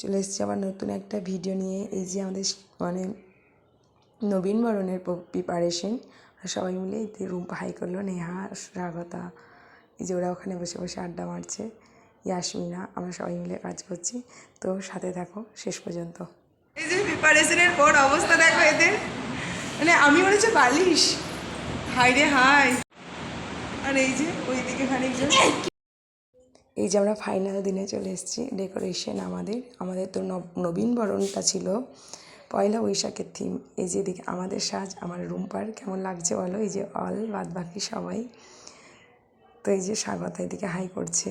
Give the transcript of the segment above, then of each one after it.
চলে এসেছি আবার নতুন একটা ভিডিও নিয়ে। এই যে আমাদের মানে নবীনবরণের প্রিপারেশন, সবাই মিলে এই রুম হাই করলো। নেহা, স্বাগতা, এই যে ওরা ওখানে বসে বসে আড্ডা মারছে, ইয়াসমিনা, আমরা সবাই মিলে কাজ করছি। তো সাথে থাকো শেষ পর্যন্ত। এই যে প্রিপারেশনের পর অবস্থা দেখো এদের, মানে আমি মনে হচ্ছে বালিশ, হাই রে হাই। আর এই যে ওইদিকে খানিকজন, এই যে আমরা ফাইনাল দিনে চলে এসেছি। ডেকোরেশন আমাদের তো নবীনবরণটা ছিল পয়লা বৈশাখের থিম। এই যে এদিকে আমাদের সাজ, আমার রুম্পার কেমন লাগছে বলো? এই যে অল বাদ বাকি সবাই। তো এই যে স্বাগত এদিকে হাই করছে,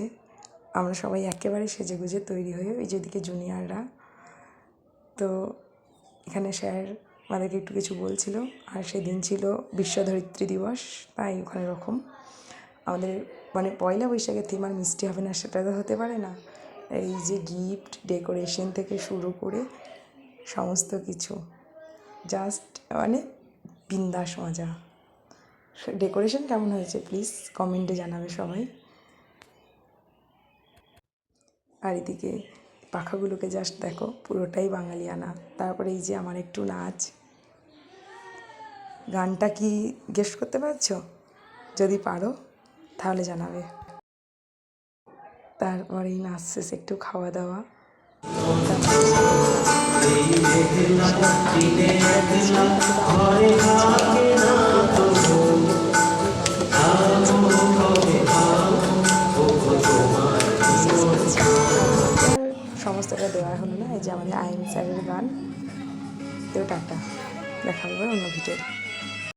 আমরা সবাই একেবারে সেজে গুজে তৈরি হয়ে, এই যে এদিকে জুনিয়ররা। তো এখানে স্যার আমাদেরকে একটু কিছু বলছিল। আর সেদিন ছিল বিশ্ব ধরিত্রী দিবস, তাই ওখানে রকম আমাদের মানে পয়লা বৈশাখের থিম আর মিষ্টি হবে না সেটা তো হতে পারে না। এই যে গিফট, ডেকোরেশন থেকে শুরু করে সমস্ত কিছু জাস্ট মানে বিন্দাস মজা। ডেকোরেশন কেমন হয়েছে প্লিজ কমেন্টে জানাবে সবাই। আর এদিকে পাখাগুলোকে জাস্ট দেখো, পুরোটাই বাঙালিয়ানা। তারপরে এই যে আমার একটু নাচ, গানটা কি গেস করতে পারছো? যদি পারো তাহলে জানাবে। তারপরে এই নাচ শেষে একটু খাওয়া দাওয়া। সমস্তটা দেওয়া হলো না। এই যে আমাদের আইন স্যারের গান। তো টাটা, দেখা হবে অন্য ভিডিও।